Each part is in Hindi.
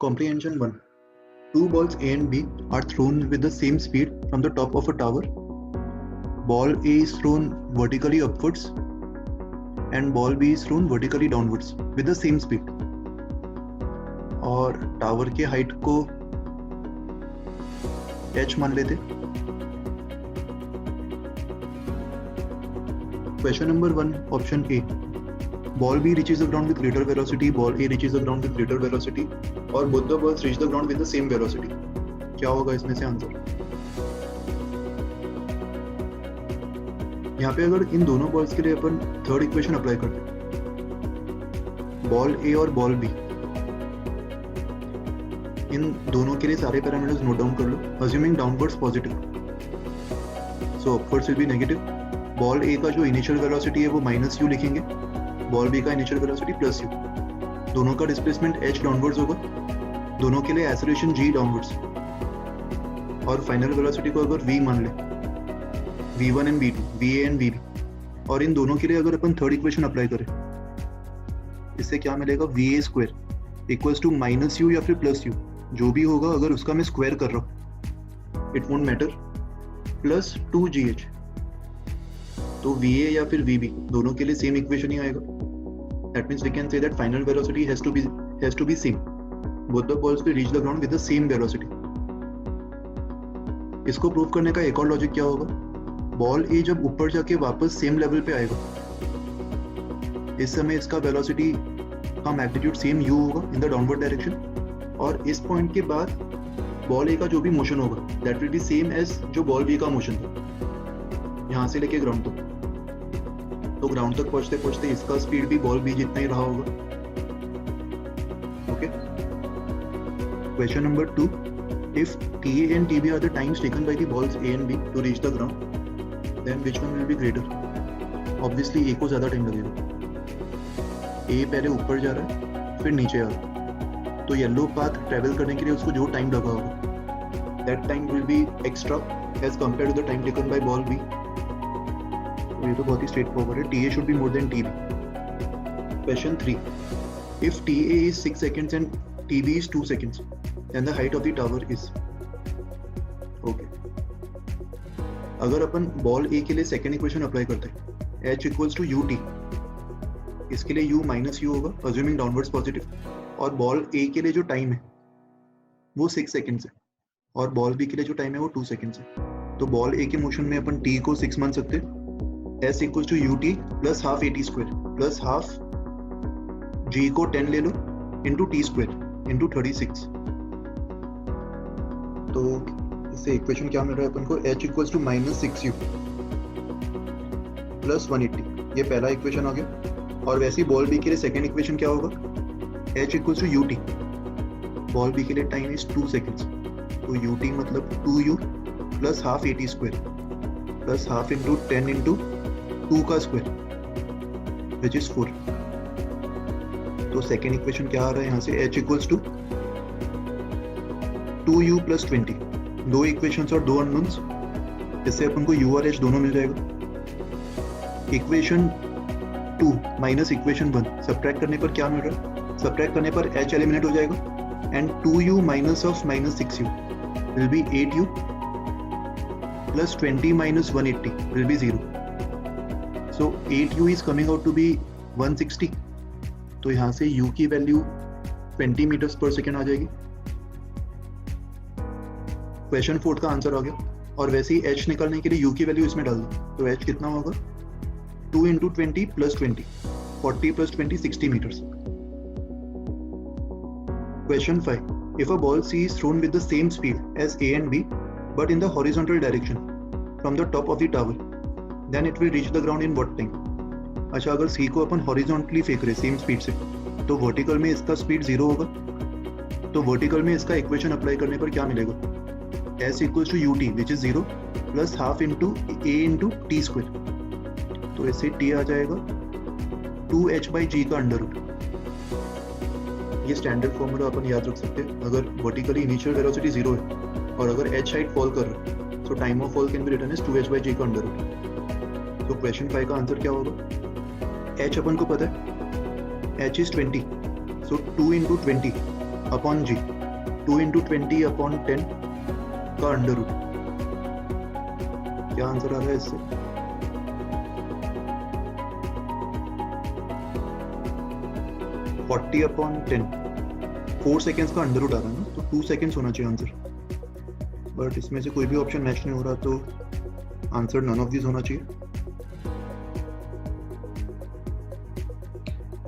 Comprehension 1. Two balls A and B are thrown with the same speed from the top of a tower. Ball A is thrown vertically upwards and ball B is thrown vertically downwards with the same speed. और टावर के हाइट को h मान लेते. Question number 1, option A. Ball B reaches the ground with greater velocity, ball A reaches the ground with greater velocity, और both the balls reach the ground with the same velocity. क्या होगा इसमें से आंसर? यहाँ पे अगर इन दोनों बॉल्स के लिए अपन थर्ड इक्वेशन अप्लाई करते हैं, बॉल ए और बॉल बी, इन दोनों के लिए सारे पैरामीटर्स नोट डाउन कर लो. Assuming downwards positive, so upwards will be negative. Ball A का जो इनिशियल वेलोसिटी है वो माइनस यू लिखेंगे, बॉल बी का इनिशियल वेलोसिटी प्लस यू. दोनों का डिस्प्लेसमेंट h डाउनवर्ड्स होगा, दोनों के लिए एक्सेलरेशन g डाउनवर्ड्स, और फाइनल वेलोसिटी को अगर v मान ले, v1 and v2, va and vb, और इन दोनों के लिए अगर अपन थर्ड इक्वेशन अप्लाई करें, इससे क्या मिलेगा? va square equals to minus u या फिर प्लस यू, जो भी होगा अगर उसका मैं स्क्वायर कर रहा हूँ, it won't matter, plus 2gh. तो va या फिर vb दोनों के लिए सेम इक्वेशन ही आएगा. That means we can say that final velocity has to be same. Both the balls will reach the ground with the same velocity. इसको प्रूव करने का एक और लॉजिक क्या होगा? बॉल ए जब ऊपर जाके वापस सेम लेवल पे आएगा, इस समय इसका वेलोसिटी का मैग्नीट्यूड सेम u होगा इन द डाउनवर्ड डायरेक्शन, और इस पॉइंट के बाद बॉल ए का जो भी मोशन होगा that will be same as जो बॉल बी का मोशन था, यहाँ से लेके ग्राउंड तक. तो ग्राउंड तक पहुंचते पहुंचते इसका स्पीड भी बॉल बी जितना ही रहा होगा. Okay. Question number 2. If TA and TB are the times taken by the balls A and B to reach the ground, then which one will be greater? Obviously A को ज़्यादा टाइम लगेगा. A पहले ऊपर जा रहा है फिर नीचे आ रहा है, तो येलो पाथ ट्रेवल करने के लिए उसको जो टाइम लगा होगा that time will be extra as compared to the time taken by ball B. ये तो बहुत ही स्ट्रेट फॉरवर्ड है. TA should be more than TB. Question 3. If TA is 6 seconds and TB is 2 seconds, then the height of the tower is. Okay. अगर अपन बॉल A के लिए सेकेंड इक्वेशन अप्लाई करते हैं, h इक्वल्स टू ut, इसके लिए u माइनस u होगा, अज्यूमिंग डाउनवर्ड्स पॉजिटिव, और बॉल A के लिए जो टाइम है वो 6 सेकेंड्स है, और बॉल B के लिए जो टाइम है वो 2 सेकेंड्स है. तो बॉल A के मोशन में अपन t को 6 मान सकते हैं. s equals to ut plus half at square plus half g को 10 ले लो इंटू t स्क्वायर इंटू 36. तो इससे इक्वेशन क्या मिल रहा है अपन को? h equals to minus 6u plus 180. ये पहला इक्वेशन आ गया. और वैसे ही बॉल बी के लिए सेकेंड इक्वेशन क्या होगा? h equals to ut, ball B के लिए टाइम इज 2 सेकेंड्स, तो ut मतलब 2u plus half at square plus half into 10 into 2 का स्क्वायर विच इज 4. तो सेकेंड इक्वेशन क्या आ रहा है यहाँ से? h equals to 2u plus 20. दो इक्वेशंस और दो अननोन्स, इससे अपन को u और h दोनों मिल जाएगा. इक्वेशन 2 माइनस इक्वेशन 1 सब्ट्रैक्ट करने पर क्या मिल रहा है? सब्ट्रैक्ट करने पर h एलिमिनेट हो जाएगा and 2u minus of minus 6u will be 8u plus 20 minus 180 will be 0. So 8u is coming out to be 160. तो यहाँ से u की वैल्यू 20 मीटर्स पर सेकेंड आ जाएगी. क्वेश्चन 4 का आंसर आ गया. और वैसे ही h निकालने के लिए u की वैल्यू इसमें डाल दो, तो h कितना होगा? 2 into 20 plus 20, 40 plus 20 60 metres. Question 5. If a ball C is thrown with the same speed as A and B but in the horizontal direction from the top of the tower, then it will reach the ground in what time? अच्छा, अगर C को अपन हॉरिजॉन्टली फेंक रहे सेम स्पीड से, तो वर्टिकल में इसका स्पीड 0 होगा. तो वर्टिकल में इसका इक्वेशन अप्लाई करने पर क्या मिलेगा? s equals to ut which is 0 plus half into a into t square. तो इससे t आ जाएगा 2h बाई g का अंडर रूट. ये स्टैंडर्ड फॉर्मूला अपन याद रख सकते हैं. अगर वर्टिकली इनिशियल वेलोसिटी 0 है और अगर h हाइट फॉल कर रहा है, तो time of fall can be written as 2h by g का अंडर रूट. तो क्वेश्चन 5 का आंसर क्या होगा? h अपन को पता है, h is 20, so 2 into 20 upon g 2 into 20 upon 10 का अंडर रूट। क्या आंसर आ रहा है इससे? फोर्टी अपॉन 10, 4 सेकेंड्स का अंडर रूट आ रहा है ना, तो 2 सेकेंड्स होना चाहिए आंसर। बट इसमें से कोई भी ऑप्शन मैच नहीं हो रहा, तो आंसर नन ऑफ दिस होना चाहिए।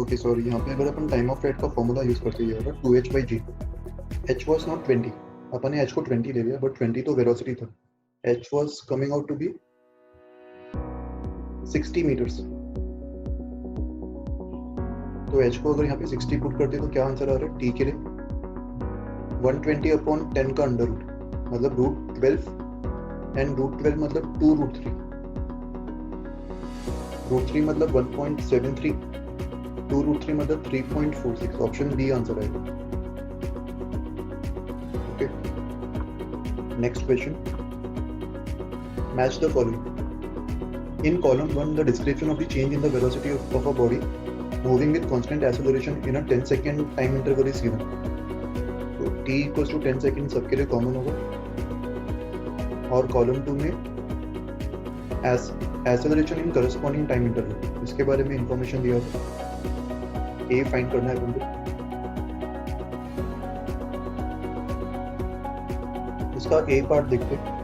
ओके सॉरी, यहाँ पे अगर अपन टाइम ऑफ फ्लाइट का फॉर्मूला यूज करते हैं 2h/g, h was not 20, अपन ने h को 20 ले लिया, बट 20 तो वेलोसिटी था, h was coming out to be 60 meters। तो h को अगर यहाँ पे 60 पुट करते तो क्या आंसर आ रहा है t के लिए? 120 अपॉन 10 का अंडर रूट, मतलब √12, एंड √12 मतलब 2√3, √3 मतलब 1.73, 2√3 मतलब 3.46। ऑप्शन बी आंसर आएगा। Okay, next question, match the following. In column 1, the description of the change in the velocity of a body moving with constant acceleration in a 10-second time interval is given. तो t equals to 10 सेकेंड सबके लिए कॉमन होगा, और कॉलम 2 में acceleration in corresponding time interval, इसके बारे में इंफॉर्मेशन दिया होगा। a फाइंड करना है तुमको। इसका a पार्ट देखते हैं।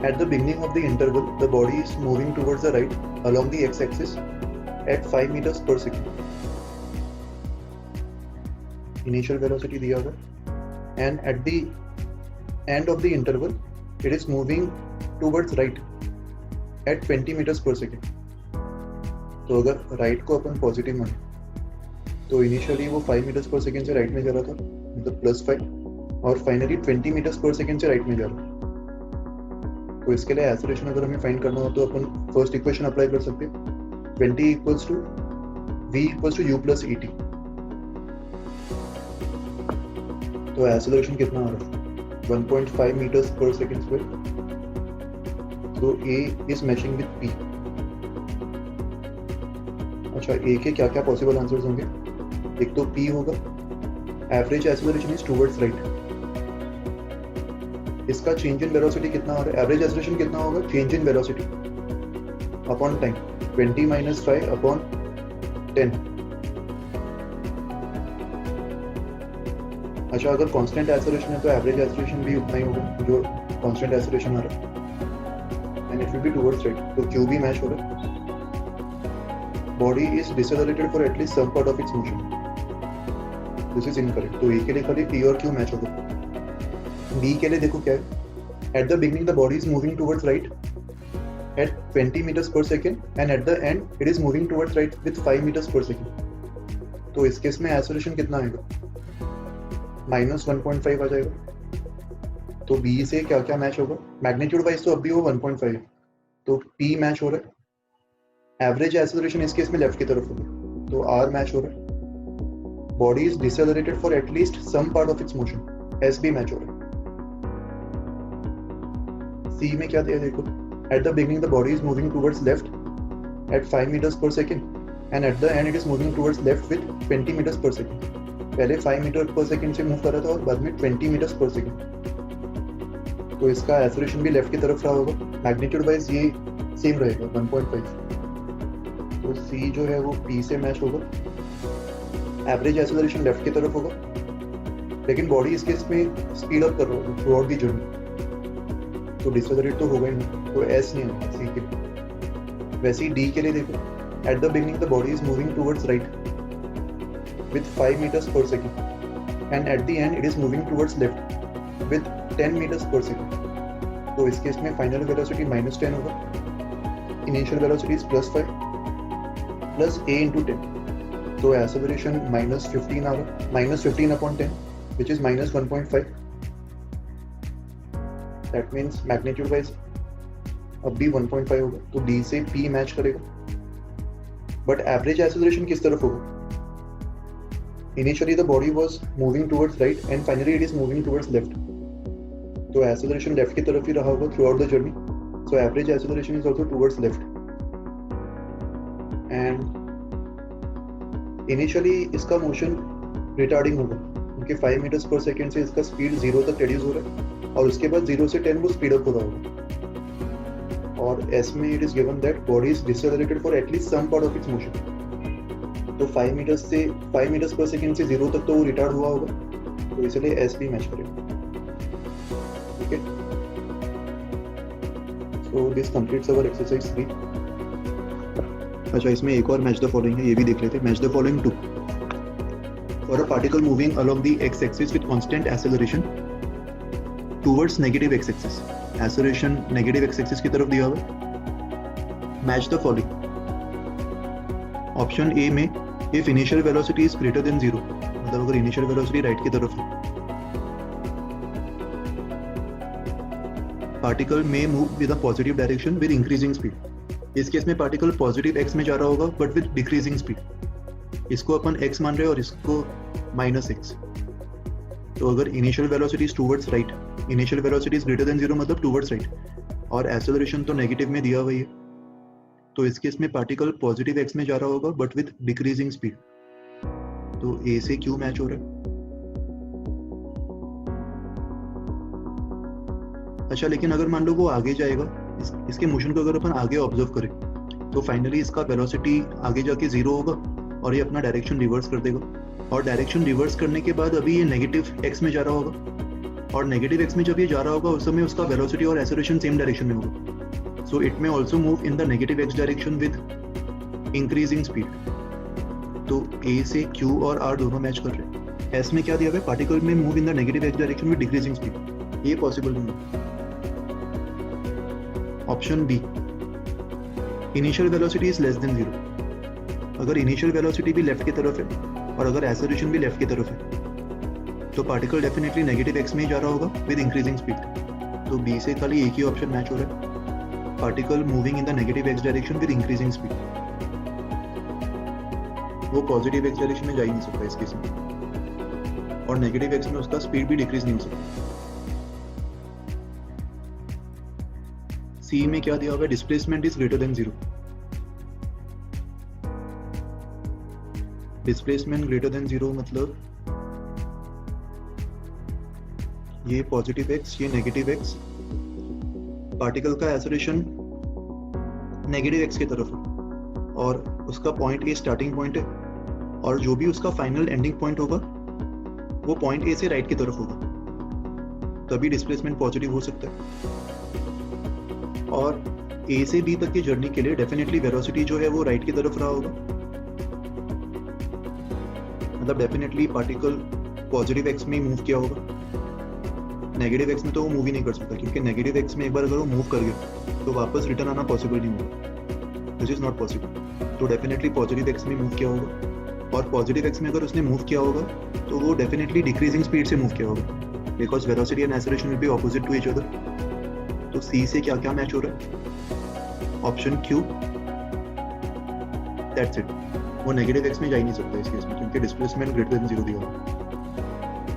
At the beginning of the interval, the body is moving towards the right along the x-axis at 5 meters per second. Initial velocity दिया हुआ है, and at the end of the interval, it is moving towards right at 20 meters per second. तो अगर right को अपन पॉजिटिव माने, तो इनिशियली वो 5 meters per second से राइट में जा रहा था, मतलब +5, और फाइनली 20 meters per second से राइट में जा रहा है। तो इसके लिए एक्सेलरेशन अगर हमें फाइंड करना हो तो अपन फर्स्ट इक्वेशन अप्लाई कर सकते हैं, 20 equals to v equals to u plus et। तो एक्सेलरेशन कितना आ रहा है? 1.5 मीटर्स पर सेकेंड स्क्वायर। तो a is matching with p। अच्छा, a के क्या क्या पॉसिबल आंसर्स होंगे? एक तो p होगा, average acceleration is towards right. इसका चेंज इन वेलोसिटी कितना आ रहा है? एवरेज एक्सेलरेशन कितना होगा? Change in velocity upon time, 20 - 5 upon 10। अच्छा, अगर कांस्टेंट एक्सेलरेशन है तो एवरेज एक्सेलरेशन भी उतना ही होगा जो कांस्टेंट एक्सेलरेशन आ रहा है, and it will be towards right. तो क्यू भी मैच हो रहा है। Body is decelerated for at least some part of its motion, this is incorrect. तो ए के लिए खाली पी और क्यू मैच होगा। बी के लिए देखो क्या है, at the beginning the body is moving towards right at 20 meters per second, and at the end it is moving towards right with 5 meters per second। तो इस केस में एक्सेलरेशन कितना आएगा? -1.5 आ जाएगा। तो बी से क्या क्या मैच होगा? मैग्नीट्यूड वाइज तो अब भी वो 1.5 है, तो पी मैच हो रहा है। एवरेज एक्सेलरेशन इस केस में लेफ्ट की तरफ होगा, तो आर मैच हो रहा है। Body is decelerated for at least some part of its motion, S भी मैच हो रहा है। सी में क्या दिया देखो, at the beginning the body is moving towards left at 5 meters per second, and at the end it is moving towards left with 20 meters per second। पहले 5 meter per second से मूव कर रहा था और बाद में 20 meters per second। तो इसका एक्सेलरेशन भी लेफ्ट की तरफ रहा होगा। मैग्नीट्यूड वाइज ये सेम रहेगा 1.5। तो सी जो है वो पी से मैच होगा। एवरेज एक्सेलरेशन लेफ्ट की तरफ होगा, लेकिन बॉडी इस केस में स्पीड अप कर रहा होगा थ्रू आउट दी जर्नी, तो डिसेलरेट तो होगा ही नहीं, तो एस नहीं आएगा सी के लिए। वैसे ही डी के लिए देखो, at the beginning the body is moving towards right with 5 meters per second, and at the end it is moving towards left with 10 meters per second। तो इस केस में फाइनल वेलोसिटी -10 होगा, initial velocity is +5 plus a into 10। तो एक्सेलरेशन -15 आ रहा है, -15 upon 10 which is -1.5। That means magnitude wise अब भी 1.5 होगा, तो d से p मैच करेगा। बट एवरेज एक्सेलरेशन किस तरफ होगा? Initially the body was moving towards right and finally it is moving towards left. तो acceleration left की तरफ ही रहा होगा throughout the journey. So average acceleration is also towards left. And initially इसका motion retarding होगा, क्योंकि 5 मीटर्स पर सेकेंड से इसका स्पीड 0 तक रिड्यूस हो रहा है और उसके बाद 0 से 10 वो स्पीड अप हो रहा होगा। और एस में it is given that body is decelerated for at least some part of its motion. तो 5 मीटर्स पर सेकेंड से 0 तक तो वो रिटार्ड हुआ होगा, तो इसलिए एस भी मैच करेगा। ठीक है, so this completes our exercise 3। अच्छा, इसमें एक और मैच द फॉलोइंग है, ये भी देख लेते हैं। Match the following 2 for a particle moving along the X axis with constant acceleration towards negative X axis. Acceleration negative X axis की तरफ दिया हुआ। Match the following. Option A में if initial velocity is greater than 0, मतलब अगर इनिशियल वेलोसिटी राइट की तरफ है, पार्टिकल में move with a positive direction with increasing speed. इस केस में पार्टिकल पॉजिटिव एक्स में जा रहा होगा बट विद डिक्रीजिंग स्पीड। इसको अपन एक्स मान रहे हैं और इसको -x। तो अगर initial velocity is towards right, initial velocity is greater than 0 मतलब टुवर्ड्स राइट, और एक्सेलरेशन तो नेगेटिव में दिया हुआ है, तो इस केस में पार्टिकल पॉजिटिव एक्स में जा रहा होगा बट विद डिक्रीजिंग स्पीड। तो ए से क्यू मैच हो रहा है। अच्छा, लेकिन अगर मान लो वो आगे जाएगा, इसके मोशन को अगर अपन आगे ऑब्जर्व करें तो फाइनली इसका वेलोसिटी आगे जाके 0 होगा और ये अपना डायरेक्शन रिवर्स कर देगा। और डायरेक्शन रिवर्स करने के बाद अभी ये नेगेटिव एक्स में जा रहा होगा, और नेगेटिव एक्स में जब ये जा रहा होगा उस समय उसका वेलोसिटी और एक्सेलरेशन सेम डायरेक्शन में होगा। So it may also move in the negative X direction with increasing speed. तो ए से क्यू और आर दोनों मैच कर रहे हैं। एस में क्या दिया हुआ है, पार्टिकल में move in the negative X direction with decreasing speed. ये पॉसिबल नहीं है। Option B, initial velocity is less than 0। अगर इनिशियल वेलोसिटी भी लेफ्ट की तरफ है और अगर एक्सेलरेशन भी लेफ्ट की तरफ है तो पार्टिकल डेफिनेटली नेगेटिव एक्स में ही जा रहा होगा विद इंक्रीजिंग स्पीड। तो बी से खाली एक ही ऑप्शन मैच हो रहा है, particle moving in the negative X direction with increasing speed. वो पॉजिटिव एक्स डायरेक्शन में जा ही नहीं सकता इस केस में, और नेगेटिव एक्स में उसका स्पीड भी डिक्रीज नहीं हो सकता। सी में क्या दिया हुआ है, displacement is greater than 0। Displacement greater than 0 मतलब ये पॉजिटिव एक्स, ये नेगेटिव एक्स, पार्टिकल का एक्सेलरेशन नेगेटिव एक्स की तरफ है और उसका पॉइंट ए स्टार्टिंग पॉइंट है, और जो भी उसका फाइनल एंडिंग पॉइंट होगा वो पॉइंट ए से राइट की तरफ होगा, तभी डिस्प्लेसमेंट पॉजिटिव हो सकता है। और ए से बी तक की जर्नी के लिए डेफिनेटली वेलोसिटी जो है वो राइट की तरफ रहा होगा, मतलब डेफिनेटली पार्टिकल पॉजिटिव एक्स में ही मूव किया होगा। नेगेटिव एक्स में तो वो मूव ही नहीं कर सकता, क्योंकि नेगेटिव एक्स में एक बार अगर वो मूव कर गया तो वापस रिटर्न आना पॉसिबल नहीं होगा, दिस इज नॉट पॉसिबल। तो डेफिनेटली पॉजिटिव एक्स में मूव किया होगा, और पॉजिटिव एक्स में अगर उसने मूव किया होगा तो वो डेफिनेटली डिक्रीजिंग स्पीड से मूव किया होगा, because velocity and acceleration will be opposite to each other. तो सी से क्या क्या मैच हो रहा है, ऑप्शन क्यू, दैट्स इट। वो नेगेटिव एक्स में जा ही नहीं सकता इस केस में, क्योंकि डिस्प्लेसमेंट ग्रेटर देन 0 दिया हुआ।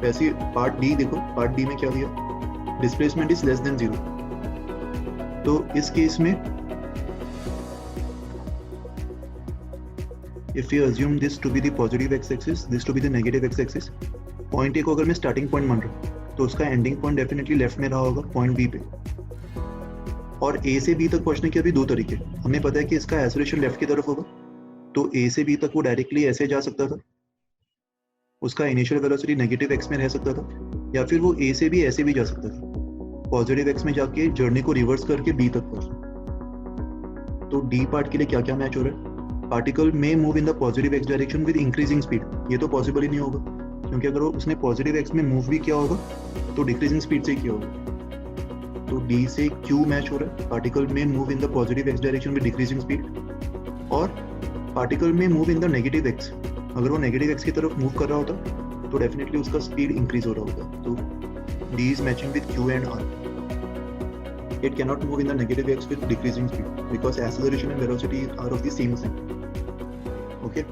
वैसे पार्ट डी देखो, पार्ट डी में क्या दिया, डिस्प्लेसमेंट इज लेस देन 0। तो इस केस में if we assume this to be the positive x axis, this to be the negative x axis, point A को अगर मैं स्टार्टिंग पॉइंट मान रहा हूँ तो उसका एंडिंग पॉइंट डेफिनेटली लेफ्ट में रहा होगा पॉइंट बी पे। और ए से बी तक पहुंचने के अभी दो तरीके, हमें पता है कि इसका एक्सेलरेशन लेफ्ट की तरफ होगा, तो ए से बी तक वो डायरेक्टली ऐसे जा सकता था, उसका इनिशियल वेलोसिटी नेगेटिव एक्स में रह सकता था, या फिर वो ए से भी ऐसे भी जा सकता था, पॉजिटिव एक्स में जाके जर्नी को रिवर्स करके बी तक पहुंचना। तो डी पार्ट के लिए क्या क्या मैच हो रहा है, पार्टिकल में move in the positive x direction with increasing speed, ये तो पॉसिबल ही नहीं होगा, क्योंकि अगर उसने पॉजिटिव एक्स में मूव भी किया होगा तो डिक्रीजिंग स्पीड से ही किया होगा। तो डी से क्यू मैच हो रहा है, पार्टिकल में move in the positive x direction with decreasing speed, और पार्टिकल में move in the negative x, अगर वो नेगेटिव एक्स की तरफ मूव कर रहा होता तो डेफिनेटली उसका स्पीड इंक्रीज हो रहा होता। तो D is matching with Q and R. It cannot move in the negative x with decreasing speed because acceleration and velocity are of the same sign. Okay.